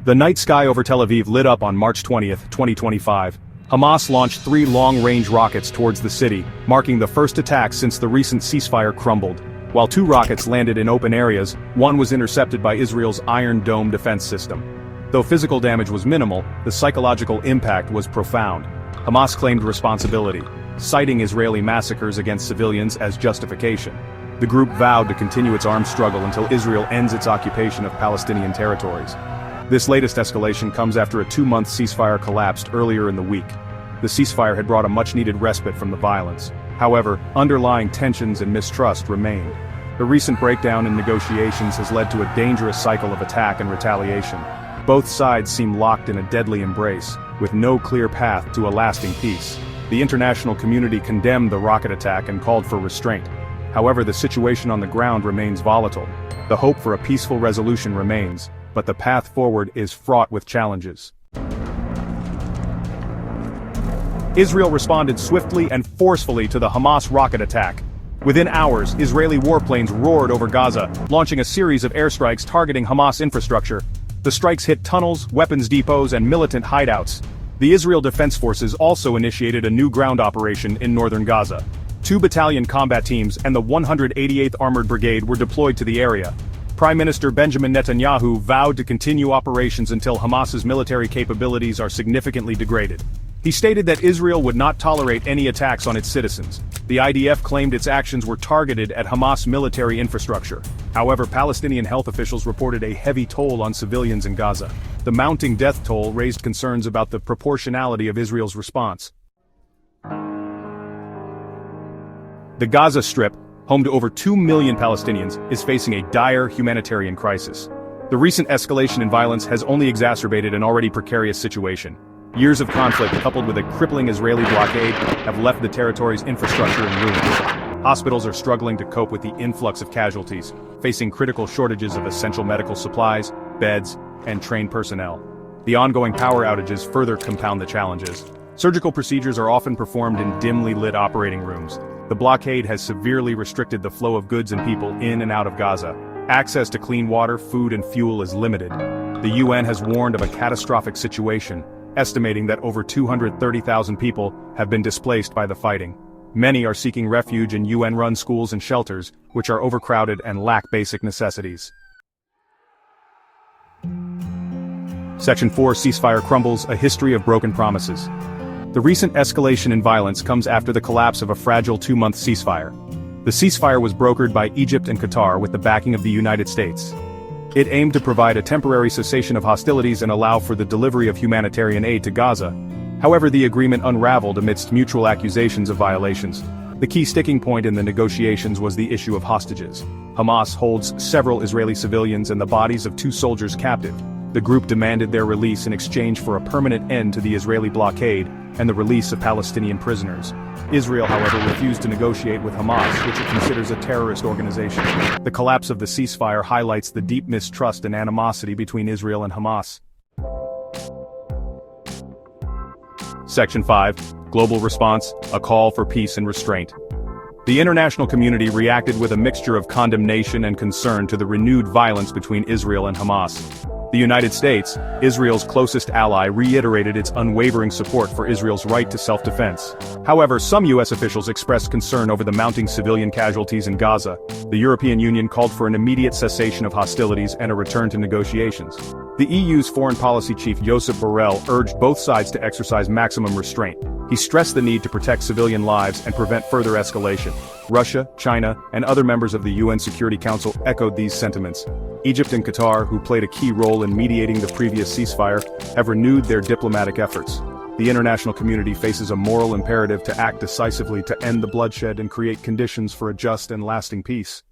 The night sky over Tel Aviv lit up on March 20, 2025. Hamas launched 3 long-range rockets towards the city, marking the first attack since the recent ceasefire crumbled. While 2 rockets landed in open areas, one was intercepted by Israel's Iron Dome defense system. Though physical damage was minimal, the psychological impact was profound. Hamas claimed responsibility, citing Israeli massacres against civilians as justification. The group vowed to continue its armed struggle until Israel ends its occupation of Palestinian territories. This latest escalation comes after a 2-month ceasefire collapsed earlier in the week. The ceasefire had brought a much-needed respite from the violence. However, underlying tensions and mistrust remained. The recent breakdown in negotiations has led to a dangerous cycle of attack and retaliation. Both sides seem locked in a deadly embrace, with no clear path to a lasting peace. The international community condemned the rocket attack and called for restraint. However, the situation on the ground remains volatile. The hope for a peaceful resolution remains, but the path forward is fraught with challenges. Israel responded swiftly and forcefully to the Hamas rocket attack. Within hours, Israeli warplanes roared over Gaza, launching a series of airstrikes targeting Hamas infrastructure. The strikes hit tunnels, weapons depots, and militant hideouts. The Israel Defense Forces also initiated a new ground operation in northern Gaza. 2 battalion combat teams and the 188th Armored Brigade were deployed to the area. Prime Minister Benjamin Netanyahu vowed to continue operations until Hamas's military capabilities are significantly degraded. He stated that Israel would not tolerate any attacks on its citizens. The IDF claimed its actions were targeted at Hamas military infrastructure. However, Palestinian health officials reported a heavy toll on civilians in Gaza. The mounting death toll raised concerns about the proportionality of Israel's response. The Gaza Strip, home to over 2 million Palestinians, is facing a dire humanitarian crisis. The recent escalation in violence has only exacerbated an already precarious situation. Years of conflict coupled with a crippling Israeli blockade have left the territory's infrastructure in ruins. Hospitals are struggling to cope with the influx of casualties, facing critical shortages of essential medical supplies, beds, and trained personnel. The ongoing power outages further compound the challenges. Surgical procedures are often performed in dimly lit operating rooms. The blockade has severely restricted the flow of goods and people in and out of Gaza. Access to clean water, food, and fuel is limited. The UN has warned of a catastrophic situation, estimating that over 230,000 people have been displaced by the fighting. Many are seeking refuge in UN-run schools and shelters, which are overcrowded and lack basic necessities. Section 4: Ceasefire crumbles, a history of broken promises. The recent escalation in violence comes after the collapse of a fragile 2-month ceasefire. The ceasefire was brokered by Egypt and Qatar with the backing of the United States. It aimed to provide a temporary cessation of hostilities and allow for the delivery of humanitarian aid to Gaza. However, the agreement unraveled amidst mutual accusations of violations. The key sticking point in the negotiations was the issue of hostages. Hamas holds several Israeli civilians and the bodies of 2 soldiers captive. The group demanded their release in exchange for a permanent end to the Israeli blockade and the release of Palestinian prisoners. Israel, however, refused to negotiate with Hamas, which it considers a terrorist organization. The collapse of the ceasefire highlights the deep mistrust and animosity between Israel and Hamas. Section 5: Global Response, a call for peace and restraint. The international community reacted with a mixture of condemnation and concern to the renewed violence between Israel and Hamas. The United States, Israel's closest ally, reiterated its unwavering support for Israel's right to self-defense. However, some U.S. officials expressed concern over the mounting civilian casualties in Gaza. The European Union called for an immediate cessation of hostilities and a return to negotiations. The EU's foreign policy chief Josep Borrell urged both sides to exercise maximum restraint. He stressed the need to protect civilian lives and prevent further escalation. Russia, China, and other members of the UN Security Council echoed these sentiments. Egypt and Qatar, who played a key role in mediating the previous ceasefire, have renewed their diplomatic efforts. The international community faces a moral imperative to act decisively to end the bloodshed and create conditions for a just and lasting peace.